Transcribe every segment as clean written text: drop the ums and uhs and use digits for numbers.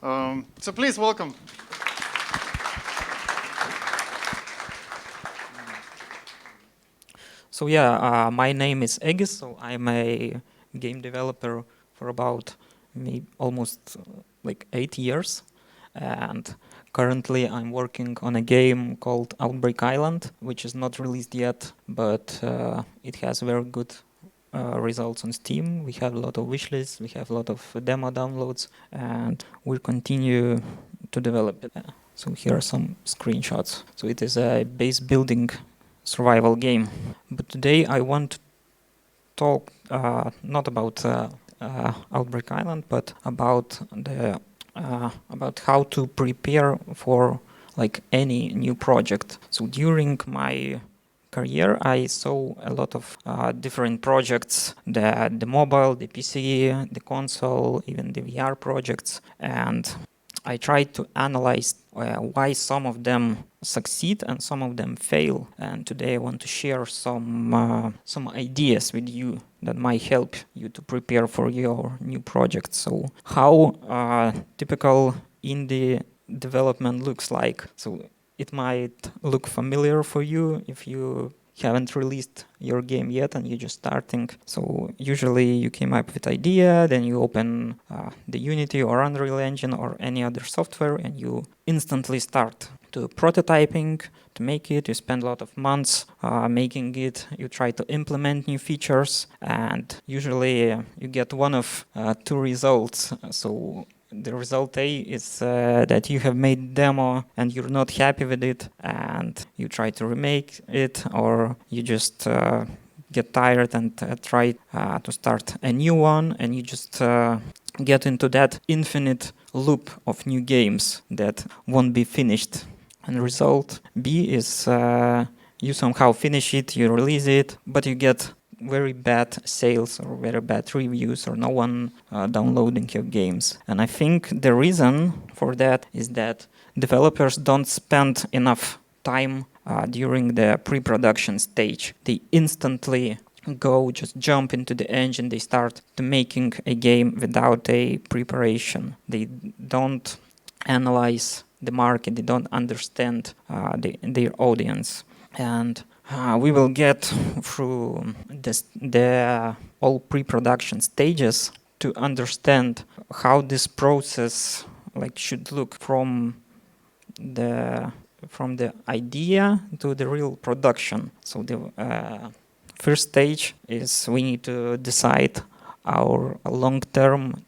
So please welcome. So yeah, my name is Egis. So I'm a game developer for about maybe almost like 8 years, and currently I'm working on a game called Outbreak Island, which is not released yet, but it has very good results on Steam. We have a lot of wishlists, we have a lot of demo downloads, and we'll continue to develop it. So here are some screenshots. So it is a base building survival game. But today I want to talk not about Outbreak Island, but about the about how to prepare for like any new project. So during my career, I saw a lot of different projects: the mobile, the PC, the console, even the VR projects, and I tried to analyze why some of them succeed and some of them fail. And today I want to share some ideas with you that might help you to prepare for your new project. So how typical indie development looks like. So it might look familiar for you if you haven't released your game yet and you're just starting. So usually you came up with idea, then you open the Unity or Unreal Engine or any other software and you instantly start to prototyping to make it. You spend a lot of months making it. You try to implement new features, and usually you get one of two results. So the result A is that you have made demo and you're not happy with it and you try to remake it, or you just get tired and try to start a new one, and you just get into that infinite loop of new games that won't be finished. And result B is you somehow finish it, you release it, but you get very bad sales or very bad reviews or no one downloading your games. And I think the reason for that is that developers don't spend enough time during the pre-production stage. They instantly just jump into the engine, they start to making a game without a preparation. They don't analyze the market, they don't understand their audience. And we will get through the all pre-production stages to understand how this process should look from the idea to the real production. So the first stage is we need to decide our long-term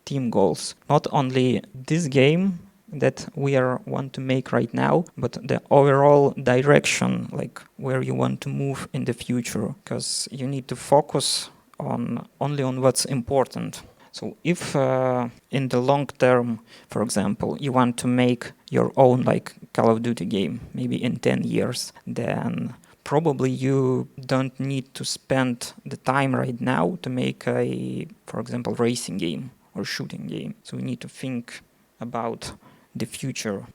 team goals. Not only this game that we want to make right now, but the overall direction, like where you want to move in the future, because you need to focus only on what's important. So if in the long term, for example, you want to make your own like Call of Duty game, maybe in 10 years, then probably you don't need to spend the time right now to make for example, racing game or shooting game. So you need to think about the future.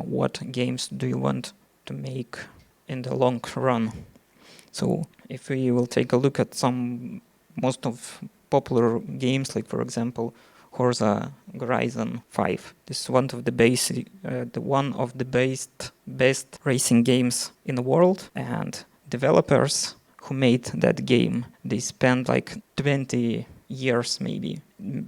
What games do you want to make in the long run? So if we will take a look at most of popular games, like for example, Forza Horizon 5. This is one of the best racing games in the world, and developers who made that game, they spent like 20 years maybe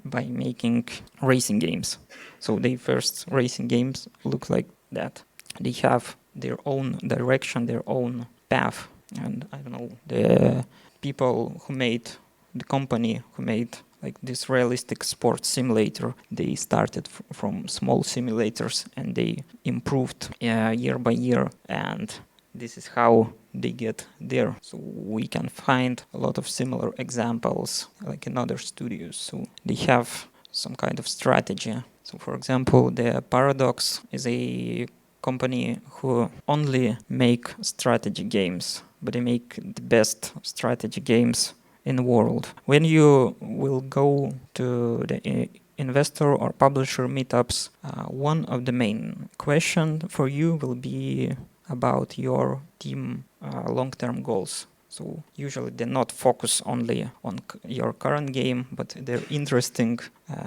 by making racing games. So the first racing games look like that. They have their own direction, their own path. And I don't know, the people who made the company who made like this realistic sports simulator, they started from small simulators and they improved year by year, and this is how they get there. So we can find a lot of similar examples like in other studios. So they have some kind of strategy. So for example, the Paradox is a company who only make strategy games, but they make the best strategy games in the world. When you will go to the investor or publisher meetups, one of the main questions for you will be about your team long-term goals. So usually they're not focused only on your current game, but they're interesting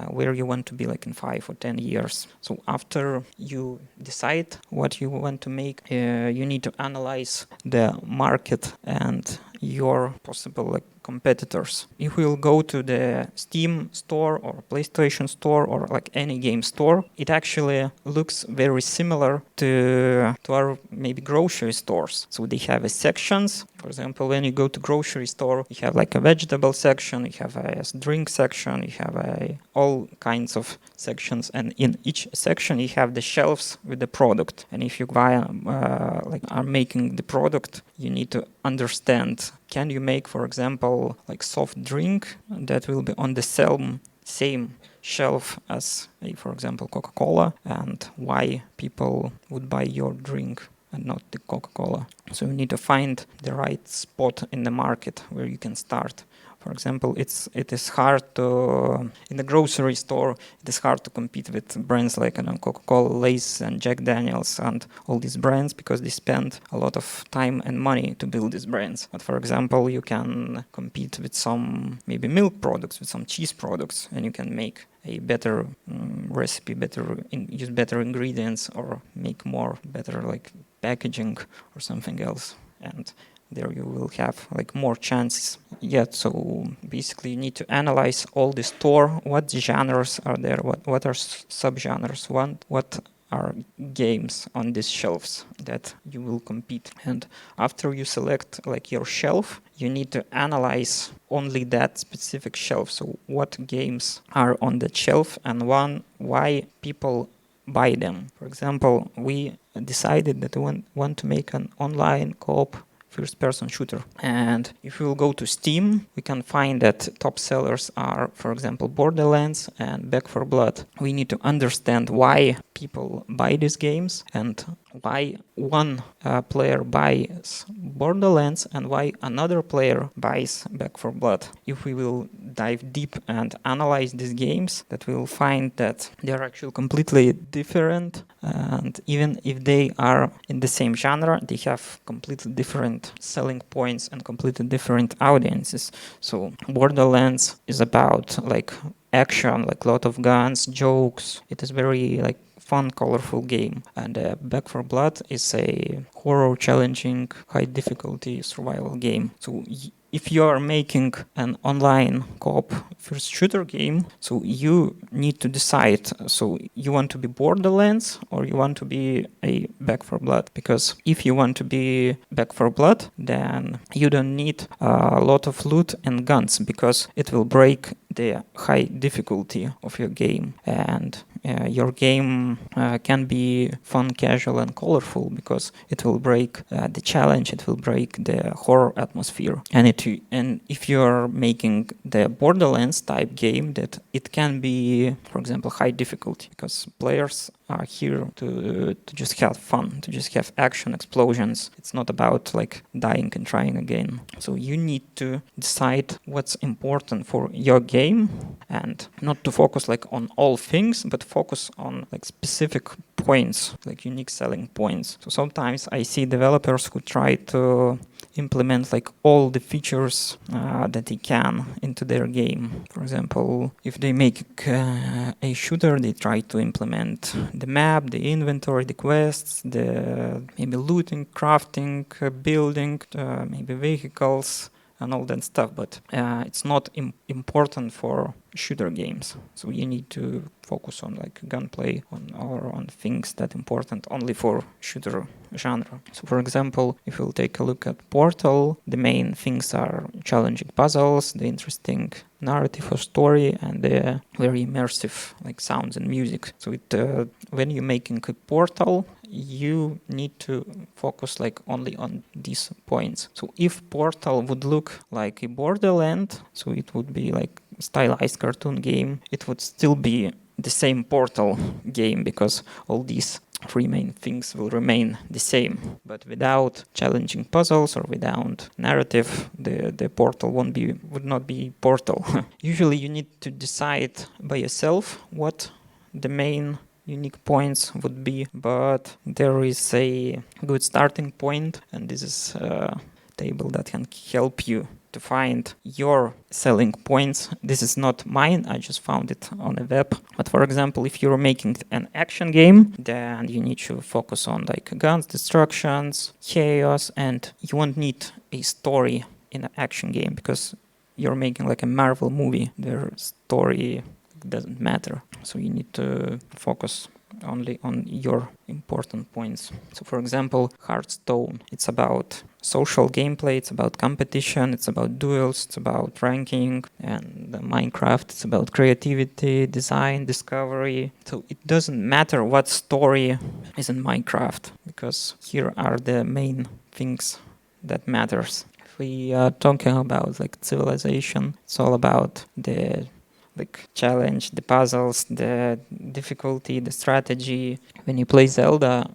where you want to be like in 5 or 10 years. So after you decide what you want to make, you need to analyze the market and your possible like competitors. If we'll go to the Steam store or PlayStation store or like any game store, it actually looks very similar to our maybe grocery stores. So they have sections. For example, when you go to grocery store, you have like a vegetable section, you have a drink section, you have all kinds of sections, and in each section you have the shelves with the product. And if you are making the product, you need to understand, can you make, for example, like soft drink that will be on the same shelf as, for example, Coca-Cola, and why people would buy your drink and not the Coca-Cola. So you need to find the right spot in the market where you can start. For example, it is hard to, in the grocery store, it is hard to compete with brands like Coca-Cola, Lay's, and Jack Daniels, and all these brands, because they spend a lot of time and money to build these brands. But for example, you can compete with some maybe milk products, with some cheese products, and you can make a better recipe, use better ingredients, or make better like packaging or something else. And there you will have like more chances. So basically you need to analyze all the store, what genres are there, what are subgenres, what are games on these shelves that you will compete. And after you select like your shelf, you need to analyze only that specific shelf. So what games are on that shelf and why people buy them. For example, we decided that we want to make an online co-op first-person shooter. And if we will go to Steam, we can find that top sellers are, for example, Borderlands and Back 4 Blood. We need to understand why people buy these games and why one player buys Borderlands and why another player buys Back 4 Blood. If we will dive deep and analyze these games, that we will find that they are actually completely different, and even if they are in the same genre, they have completely different selling points and completely different audiences. So Borderlands is about like action, like a lot of guns, jokes. It is very like fun, colorful game. And Back 4 Blood is a horror, challenging, high difficulty survival game. So if you are making an online co-op first shooter game, so you need to decide, so you want to be Borderlands or you want to be a Back 4 Blood. Because if you want to be Back 4 Blood, then you don't need a lot of loot and guns, because it will break the high difficulty of your game. And your game can be fun, casual, and colorful, because it will break the challenge, it will break the horror atmosphere. And if you're making the Borderlands type game, that it can be, for example, high difficulty, because players are here to just have fun, to just have action, explosions. It's not about like dying and trying again. So you need to decide what's important for your game, and not to focus like on all things, but focus on like specific points, like unique selling points. So sometimes I see developers who try to implement like all the features that they can into their game. For example, if they make a shooter, they try to implement the map, the inventory, the quests, the maybe looting, crafting, building, maybe vehicles, and all that stuff. But it's not important for shooter games. So you need to focus on like gunplay on things that important only for shooter genre. So for example, if we'll take a look at Portal, the main things are challenging puzzles, the interesting narrative or story, and the very immersive like sounds and music. So when you're making a Portal, you need to focus like only on these points. So if Portal would look like a Borderland, so it would be like stylized cartoon game, it would still be the same Portal game, because all these three main things will remain the same. But without challenging puzzles or without narrative, the Portal would not be Portal. Usually you need to decide by yourself what the main unique points would be, but there is a good starting point, and this is table that can help you to find your selling points. This is not mine, I just found it on the web. But for example, if you're making an action game, then you need to focus on like guns, destructions, chaos, and you won't need a story in an action game because you're making like a Marvel movie. Their story doesn't matter. So you need to focus only on your important points. So for example, Hearthstone, it's about social gameplay, it's about competition, it's about duels, it's about ranking, and Minecraft, it's about creativity, design, discovery. So it doesn't matter what story is in Minecraft, because here are the main things that matters. If we are talking about like civilization, it's all about the like challenge, the puzzles, the difficulty, the strategy. When you play Zelda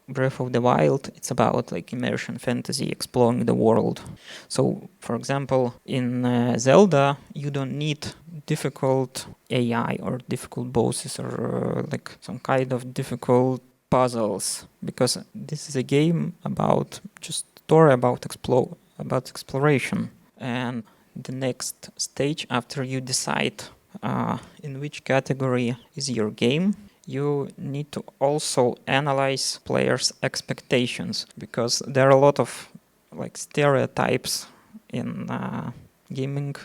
Breath of the Wild, it's about like immersion fantasy, exploring the world. So for example, in Zelda, you don't need difficult AI or difficult bosses or like some kind of difficult puzzles, because this is a game about just story about exploration. And the next stage after you decide in which category is your game, you need to also analyze players' expectations, because there are a lot of like stereotypes in gaming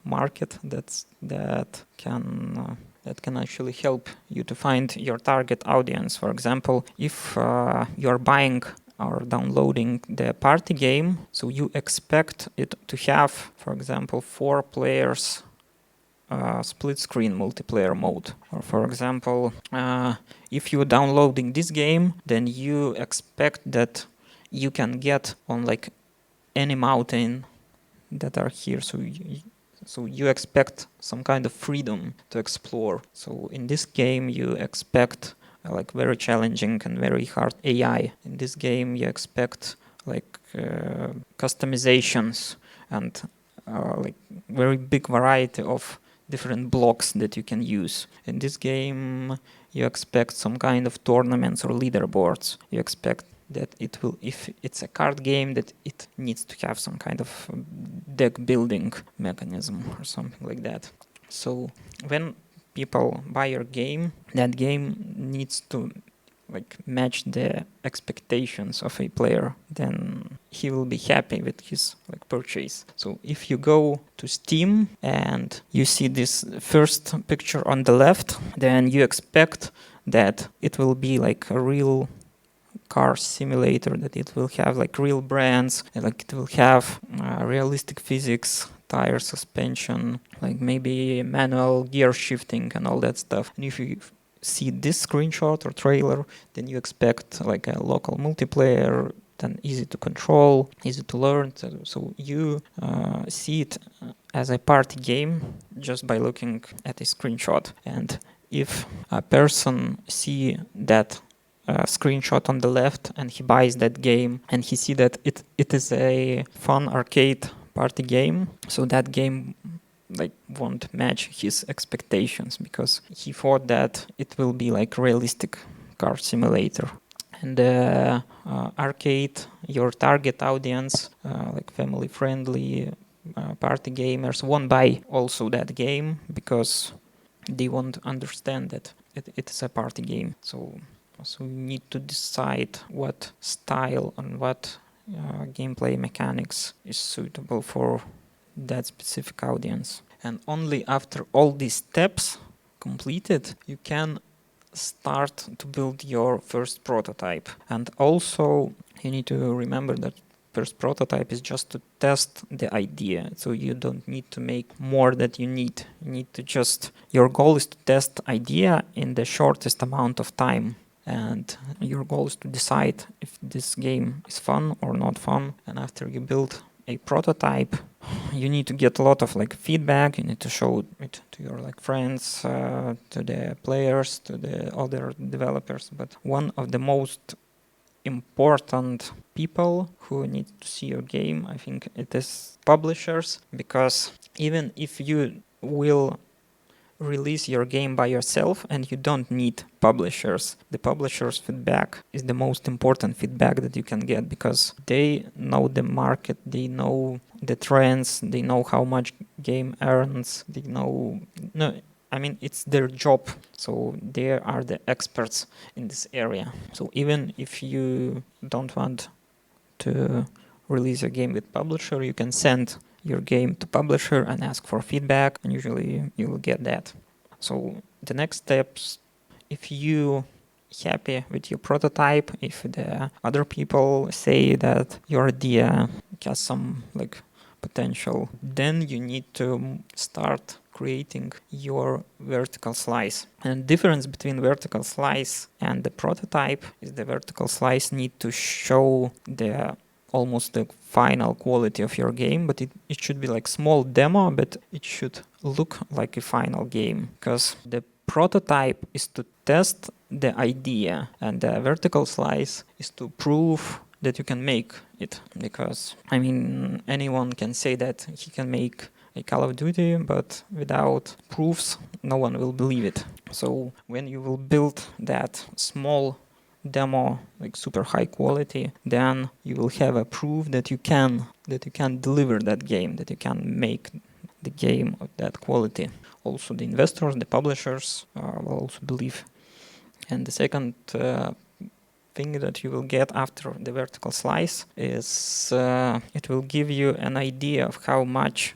market that can actually help you to find your target audience. For example, if you're buying or downloading the party game, so you expect it to have, for example, 4 players split screen multiplayer mode. Or for example, if you're downloading this game, then you expect that you can get on like any mountain that are here. So you expect some kind of freedom to explore. So in this game you expect like very challenging and very hard AI. In this game you expect like customizations and like very big variety of different blocks that you can use. In this game you expect some kind of tournaments or leaderboards. You expect that it will, if it's a card game, that it needs to have some kind of deck building mechanism or something like that. So when people buy your game, that game needs to like match the expectations of a player, then he will be happy with his like purchase. So if you go to Steam and you see this first picture on the left, then you expect that it will be like a real car simulator, that it will have like real brands, and like it will have realistic physics, tire suspension, like maybe manual gear shifting and all that stuff. And if you see this screenshot or trailer, then you expect like a local multiplayer, then easy to control, easy to learn. So you see it as a party game just by looking at a screenshot. And if a person see that screenshot on the left and he buys that game and he see that it is a fun arcade party game, so that game like won't match his expectations, because he thought that it will be like realistic car simulator. And arcade, your target audience, like family friendly party gamers, won't buy also that game because they won't understand that it is a party game. So you need to decide what style and what gameplay mechanics is suitable for that specific audience. And only after all these steps completed, you can start to build your first prototype. And also you need to remember that first prototype is just to test the idea. So you don't need to make more than you need. You need to just, your goal is to test idea in the shortest amount of time. And your goal is to decide if this game is fun or not fun. And after you build a prototype, you need to get a lot of like feedback. You need to show it to your like friends, to the players, to the other developers. But one of the most important people who need to see your game, I think it is publishers, because even if you will release your game by yourself and you don't need publishers. The publishers' feedback is the most important feedback that you can get because they know the market, they know the trends, they know how much game earns, they know... No, I mean, it's their job, so they are the experts in this area. So even if you don't want to release your game with publisher, you can send your game to publisher and ask for feedback, and usually you will get that. So the next steps, if you happy with your prototype, if the other people say that your idea has some like potential, then you need to start creating your vertical slice. And the difference between vertical slice and the prototype is the vertical slice need to show the almost the final quality of your game, but it should be like small demo, but it should look like a final game, because the prototype is to test the idea and the vertical slice is to prove that you can make it. Because I mean, anyone can say that he can make a Call of Duty, but without proofs no one will believe it. So when you will build that small demo, like super high quality, then you will have a proof that you can deliver that game, that you can make the game of that quality. Also the investors, the publishers will also believe. And the second thing that you will get after the vertical slice is it will give you an idea of how much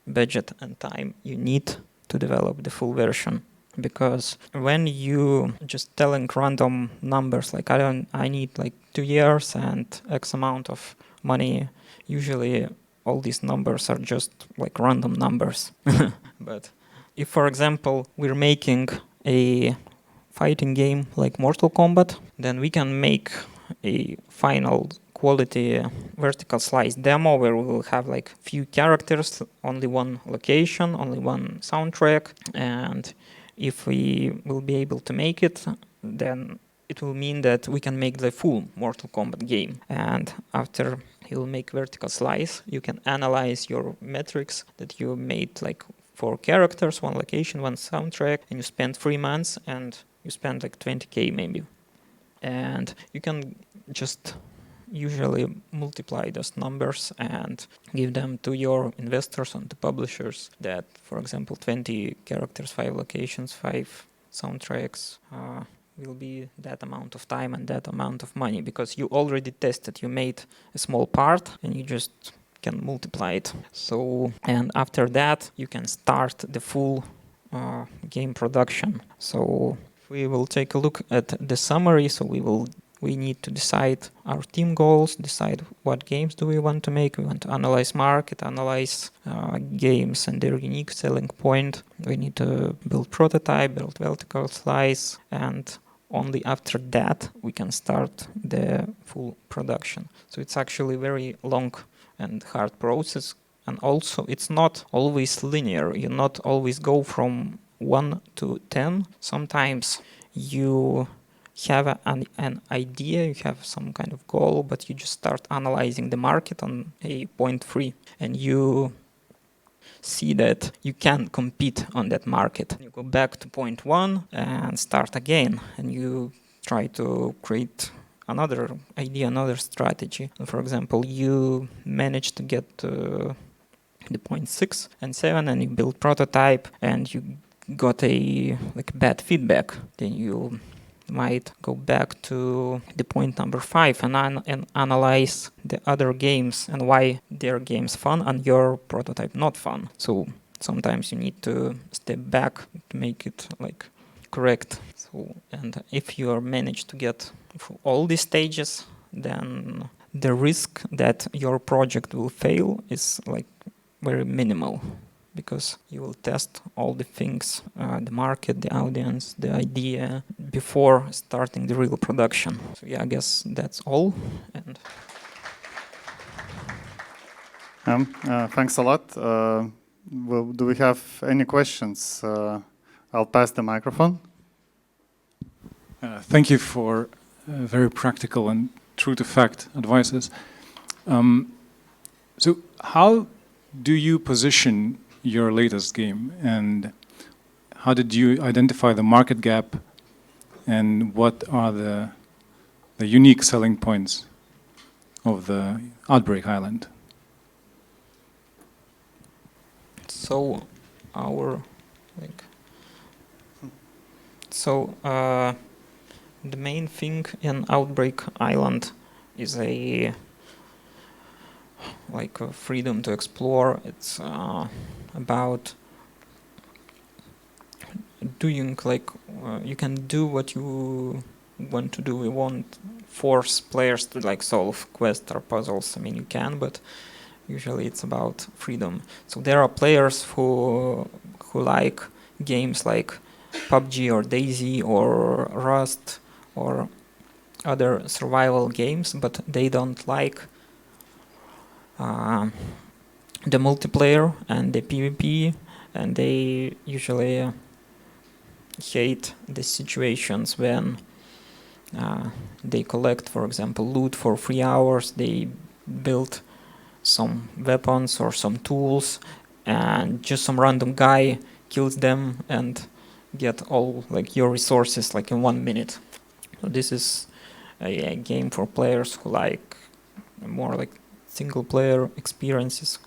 budget and time you need to develop the full version. Because when you just telling random numbers like I need like 2 years and X amount of money, usually all these numbers are just like random numbers. But if, for example, we're making a fighting game like Mortal Kombat, then we can make a final quality vertical slice demo where we will have like few characters, only one location, only one soundtrack, and if we will be able to make it, then it will mean that we can make the full Mortal Kombat game. And after you will make vertical slice, you can analyze your metrics that you made, like 4 characters, 1 location, 1 soundtrack, and you spend 3 months and you spend like 20k maybe. And you can just usually multiply those numbers and give them to your investors and to publishers that, for example, 20 characters, 5 locations, 5 soundtracks will be that amount of time and that amount of money, because you already tested, you made a small part and you just can multiply it. So, and after that you can start the full game production. So we will take a look at the summary. So we need to decide our team goals, decide what games do we want to make. We want to analyze market, analyze games and their unique selling point. We need to build prototype, build vertical slice, and only after that we can start the full production. So it's actually a very long and hard process. And also it's not always linear. You not always go from 1 to 10. Sometimes you have an idea, you have some kind of goal, but you just start analyzing the market on a point 3 and you see that you can compete on that market. You go back to point 1 and start again, and you try to create another idea, another strategy. For example, you manage to get to the point 6 and 7 and you build prototype and you got a bad feedback. Then you might go back to the point number 5 and analyze the other games and why their games fun and your prototype not fun. So sometimes you need to step back to make it correct. So, and if you are managed to get through all these stages, then the risk that your project will fail is very minimal, because you will test all the things, the market, the audience, the idea, before starting the real production. So yeah, I guess that's all. And thanks a lot. Do we have any questions? I'll pass the microphone. Thank you for very practical and true-to-fact advices. So how do you position your latest game, and how did you identify the market gap, and what are the unique selling points of the Outbreak Island? So our the main thing in Outbreak Island is a freedom to explore. It's about doing you can do what you want to do. We won't force players to solve quests or puzzles. I mean, you can, but usually it's about freedom. So there are players who like games like PUBG or DayZ or Rust or other survival games, but they don't like the multiplayer and the PvP, and they usually hate the situations when they collect, for example, loot for 3 hours, they build some weapons or some tools, and just some random guy kills them and get all your resources in 1 minute. So this is a game for players who like more single player experiences,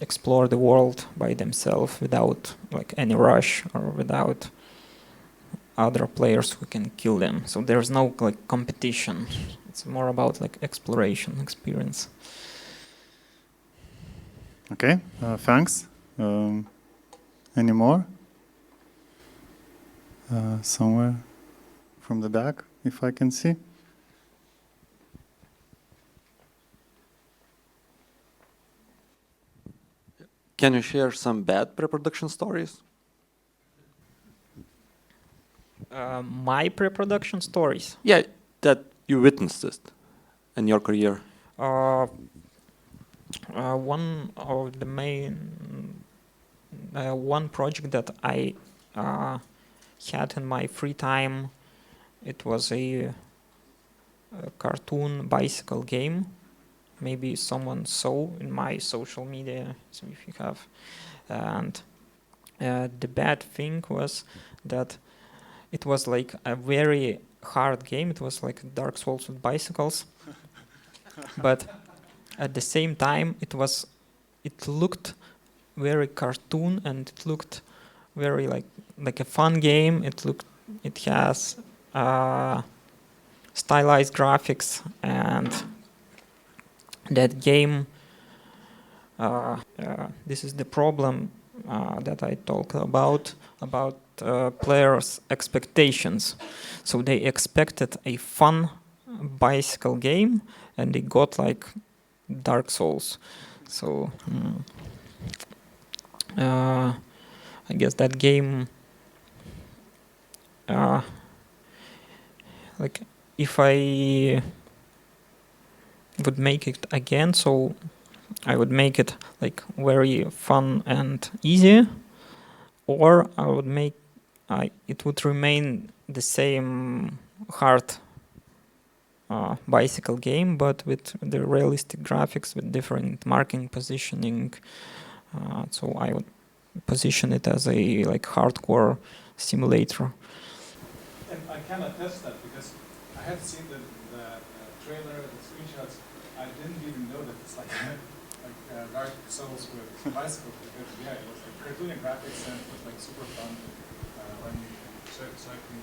explore the world by themselves without any rush or without other players who can kill them. So there's no competition. It's more about exploration experience. Okay, thanks. Any more? Somewhere from the back, if I can see. Can you share some bad pre-production stories? My pre-production stories? Yeah, that you witnessed it in your career. One of the main one project that I had in my free time, it was a cartoon bicycle game. Maybe someone saw in my social media, so if you have. And the bad thing was that it was a very hard game. It was like Dark Souls with bicycles. But at the same time, it looked very cartoon, and it looked very like a fun game. It has stylized graphics, and that game. This is the problem that I talk about players' expectations. So they expected a fun bicycle game, and they got Dark Souls. So I guess that game, if I would make it again, so I would make it very fun and easy, or I would make it would remain the same hard bicycle game, but with the realistic graphics, with different marking positioning. So I would position it as a hardcore simulator. And I can attest that because I had seen the trailer, the screenshots. I didn't even know that it's Dark Souls with bicycles, because yeah, it was cartoony graphics and it was super fun running, cycling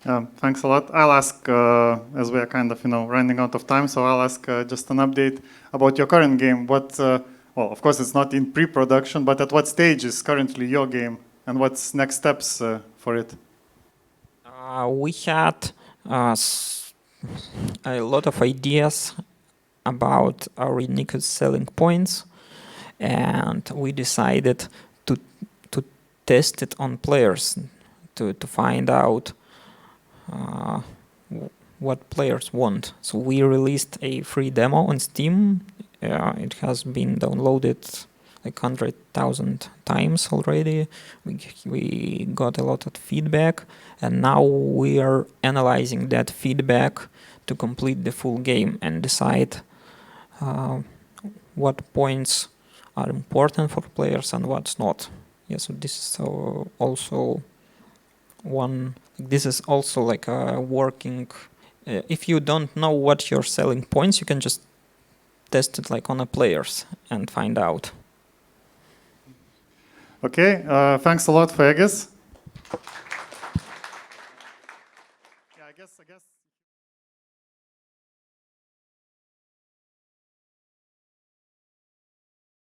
around. Thanks a lot. I'll ask, as we are kind of running out of time, so I'll ask just an update about your current game. What, well, of course, it's not in pre-production, but at what stage is currently your game, and what's next steps for it? We had a lot of ideas about our unique selling points, and we decided to test it on players to find out what players want. So we released a free demo on Steam. It has been downloaded 100,000 times already. We got a lot of feedback, and now we are analyzing that feedback to complete the full game and decide what points are important for players and what's not. Yeah, so this is also one. This is also like a working. If you don't know what your selling points, you can just test it like on a players and find out. Okay, thanks a lot for Egis. Yeah, I guess.